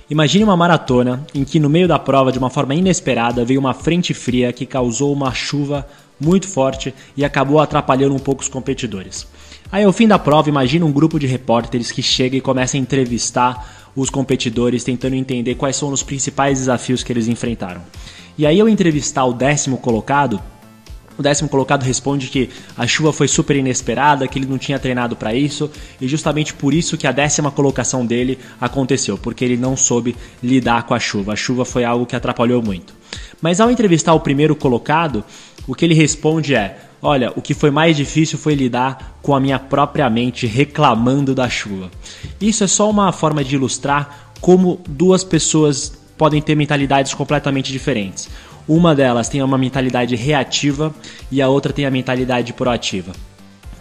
Imagine uma maratona em que no meio da prova, de uma forma inesperada, veio uma frente fria que causou uma chuva muito forte e acabou atrapalhando um pouco os competidores. Aí ao fim da prova, imagine um grupo de repórteres que chega e começa a entrevistar os competidores, tentando entender quais são os principais desafios que eles enfrentaram. E aí ao entrevistar o 10º colocado, o 10º colocado responde que a chuva foi super inesperada, que ele não tinha treinado para isso e justamente por isso que a 10ª colocação dele aconteceu, porque ele não soube lidar com a chuva. A chuva foi algo que atrapalhou muito. Mas ao entrevistar o primeiro colocado, o que ele responde é: olha, o que foi mais difícil foi lidar com a minha própria mente reclamando da chuva. Isso é só uma forma de ilustrar como duas pessoas podem ter mentalidades completamente diferentes. Uma delas tem uma mentalidade reativa e a outra tem a mentalidade proativa.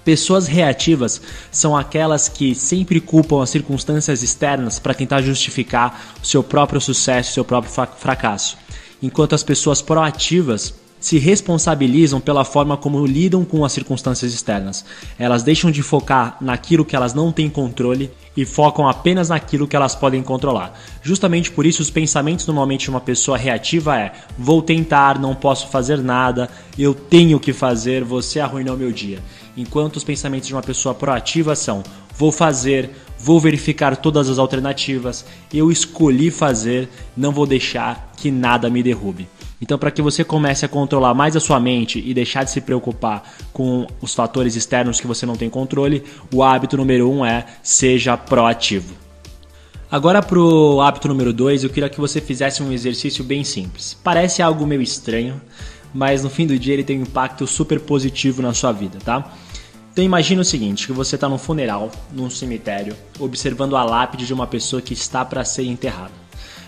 Pessoas reativas são aquelas que sempre culpam as circunstâncias externas para tentar justificar o seu próprio sucesso, o seu próprio fracasso. Enquanto as pessoas proativas se responsabilizam pela forma como lidam com as circunstâncias externas. Elas deixam de focar naquilo que elas não têm controle e focam apenas naquilo que elas podem controlar. Justamente por isso os pensamentos normalmente de uma pessoa reativa é: vou tentar, não posso fazer nada, eu tenho que fazer, você arruinou meu dia. Enquanto os pensamentos de uma pessoa proativa são: vou fazer, vou verificar todas as alternativas, eu escolhi fazer, não vou deixar que nada me derrube. Então, para que você comece a controlar mais a sua mente e deixar de se preocupar com os fatores externos que você não tem controle, o hábito número 1 é: seja proativo. Agora, para o hábito número 2, eu queria que você fizesse um exercício bem simples. Parece algo meio estranho, mas no fim do dia ele tem um impacto super positivo na sua vida, tá? Então imagina o seguinte, que você está num funeral, num cemitério, observando a lápide de uma pessoa que está para ser enterrada.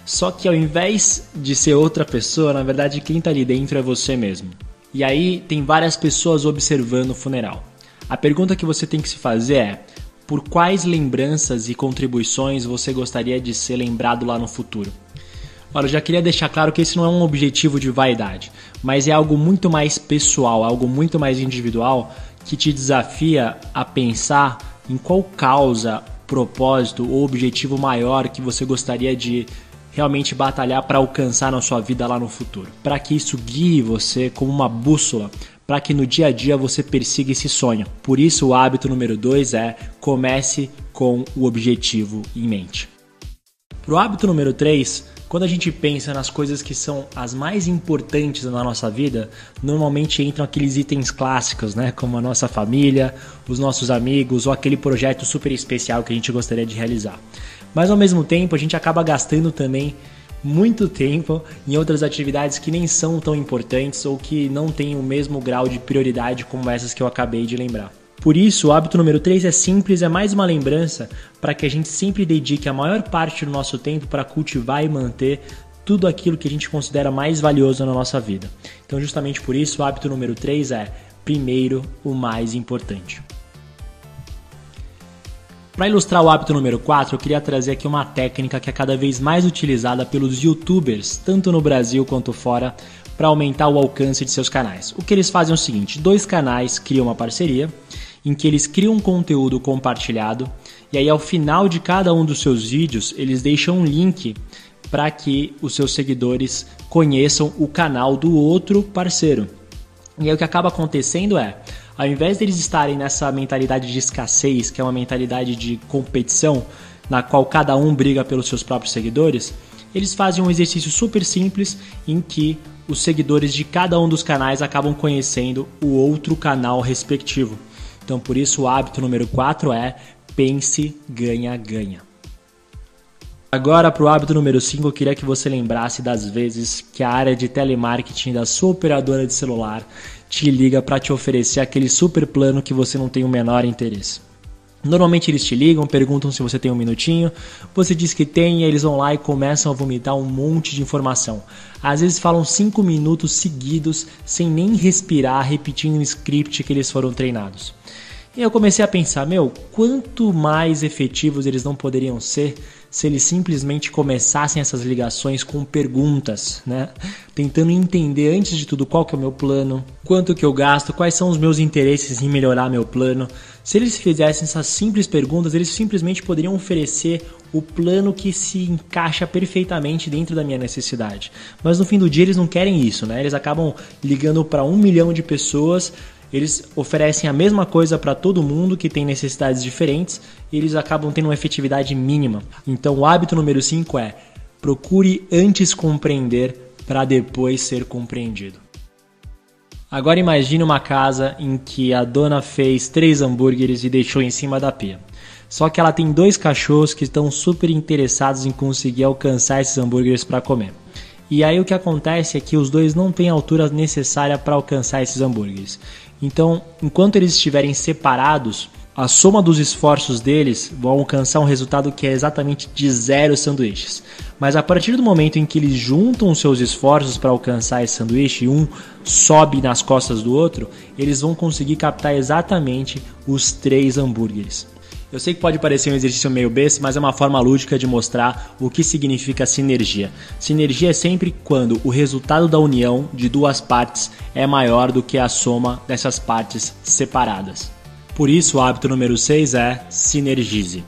Só que ao invés de ser outra pessoa, na verdade quem está ali dentro é você mesmo. E aí tem várias pessoas observando o funeral. A pergunta que você tem que se fazer é: por quais lembranças e contribuições você gostaria de ser lembrado lá no futuro? Olha, eu já queria deixar claro que esse não é um objetivo de vaidade, mas é algo muito mais pessoal, algo muito mais individual que te desafia a pensar em qual causa, propósito ou objetivo maior que você gostaria de realmente batalhar para alcançar na sua vida lá no futuro. Para que isso guie você como uma bússola, para que no dia a dia você persiga esse sonho. Por isso o hábito número 2 é: comece com o objetivo em mente. Para o hábito número 3, quando a gente pensa nas coisas que são as mais importantes na nossa vida, normalmente entram aqueles itens clássicos, né? Como a nossa família, os nossos amigos ou aquele projeto super especial que a gente gostaria de realizar. Mas ao mesmo tempo a gente acaba gastando também muito tempo em outras atividades que nem são tão importantes ou que não têm o mesmo grau de prioridade como essas que eu acabei de lembrar. Por isso, o hábito número 3 é simples, é mais uma lembrança para que a gente sempre dedique a maior parte do nosso tempo para cultivar e manter tudo aquilo que a gente considera mais valioso na nossa vida. Então, justamente por isso, o hábito número 3 é: primeiro, o mais importante. Para ilustrar o hábito número 4, eu queria trazer aqui uma técnica que é cada vez mais utilizada pelos youtubers, tanto no Brasil quanto fora, para aumentar o alcance de seus canais. O que eles fazem é o seguinte: 2 canais criam uma parceria, em que eles criam um conteúdo compartilhado, e aí ao final de cada um dos seus vídeos, eles deixam um link para que os seus seguidores conheçam o canal do outro parceiro. E aí o que acaba acontecendo é: ao invés deles estarem nessa mentalidade de escassez, que é uma mentalidade de competição, na qual cada um briga pelos seus próprios seguidores, eles fazem um exercício super simples em que os seguidores de cada um dos canais acabam conhecendo o outro canal respectivo. Então por isso o hábito número 4 é: pense, ganha, ganha. Agora para o hábito número 5, eu queria que você lembrasse das vezes que a área de telemarketing da sua operadora de celular te liga para te oferecer aquele super plano que você não tem o menor interesse. Normalmente eles te ligam, perguntam se você tem um minutinho, você diz que tem e eles vão lá e começam a vomitar um monte de informação. Às vezes falam 5 minutos seguidos sem nem respirar, repetindo um script que eles foram treinados. E eu comecei a pensar, quanto mais efetivos eles não poderiam ser se eles simplesmente começassem essas ligações com perguntas, né? Tentando entender antes de tudo qual que é o meu plano, quanto que eu gasto, quais são os meus interesses em melhorar meu plano. Se eles fizessem essas simples perguntas, eles simplesmente poderiam oferecer o plano que se encaixa perfeitamente dentro da minha necessidade. Mas no fim do dia eles não querem isso, né? Eles acabam ligando para 1 milhão de pessoas. Eles oferecem a mesma coisa para todo mundo que tem necessidades diferentes e eles acabam tendo uma efetividade mínima. Então o hábito número 5 é: procure antes compreender para depois ser compreendido. Agora imagine uma casa em que a dona fez 3 hambúrgueres e deixou em cima da pia. Só que ela tem 2 cachorros que estão super interessados em conseguir alcançar esses hambúrgueres para comer. E aí o que acontece é que os 2 não têm a altura necessária para alcançar esses hambúrgueres. Então, enquanto eles estiverem separados, a soma dos esforços deles vão alcançar um resultado que é exatamente de 0 sanduíches. Mas a partir do momento em que eles juntam seus esforços para alcançar esse sanduíche e um sobe nas costas do outro, eles vão conseguir captar exatamente os 3 hambúrgueres. Eu sei que pode parecer um exercício meio besta, mas é uma forma lúdica de mostrar o que significa sinergia. Sinergia é sempre quando o resultado da união de 2 partes é maior do que a soma dessas partes separadas. Por isso, o hábito número 6 é sinergize.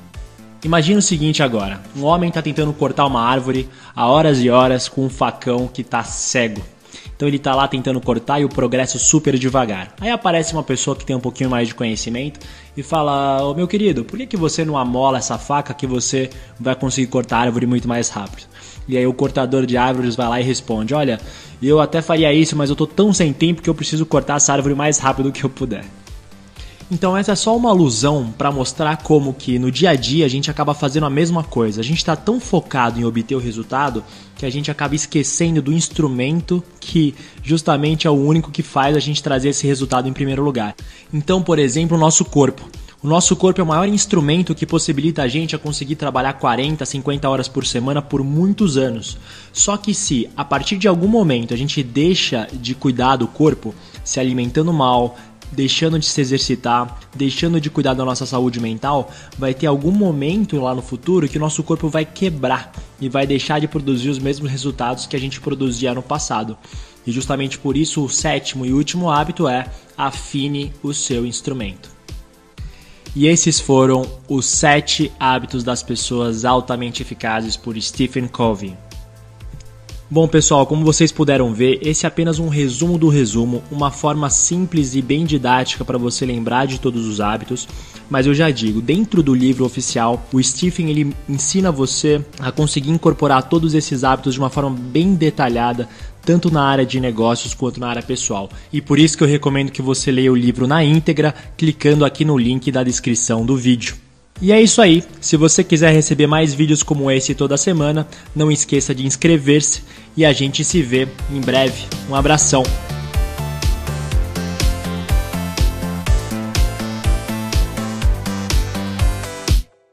Imagina o seguinte agora: um homem está tentando cortar uma árvore há horas e horas com um facão que está cego. Então ele está lá tentando cortar e o progresso super devagar. Aí aparece uma pessoa que tem um pouquinho mais de conhecimento e fala: ô meu querido, por que você não amola essa faca que você vai conseguir cortar a árvore muito mais rápido? E aí o cortador de árvores vai lá e responde: olha, eu até faria isso, mas eu tô tão sem tempo que eu preciso cortar essa árvore mais rápido que eu puder. Então essa é só uma alusão para mostrar como que no dia a dia a gente acaba fazendo a mesma coisa. A gente está tão focado em obter o resultado que a gente acaba esquecendo do instrumento que justamente é o único que faz a gente trazer esse resultado em primeiro lugar. Então, por exemplo, o nosso corpo. O nosso corpo é o maior instrumento que possibilita a gente a conseguir trabalhar 40, 50 horas por semana por muitos anos. Só que se a partir de algum momento a gente deixa de cuidar do corpo, se alimentando mal, deixando de se exercitar, deixando de cuidar da nossa saúde mental, vai ter algum momento lá no futuro que o nosso corpo vai quebrar e vai deixar de produzir os mesmos resultados que a gente produzia no passado. E justamente por isso o 7º e último hábito é: afine o seu instrumento. E esses foram os 7 hábitos das pessoas altamente eficazes por Stephen Covey. Bom pessoal, como vocês puderam ver, esse é apenas um resumo do resumo, uma forma simples e bem didática para você lembrar de todos os hábitos, mas eu já digo, dentro do livro oficial, o Stephen ele ensina você a conseguir incorporar todos esses hábitos de uma forma bem detalhada, tanto na área de negócios quanto na área pessoal. E por isso que eu recomendo que você leia o livro na íntegra, clicando aqui no link da descrição do vídeo. E é isso aí, se você quiser receber mais vídeos como esse toda semana, não esqueça de inscrever-se e a gente se vê em breve. Um abração!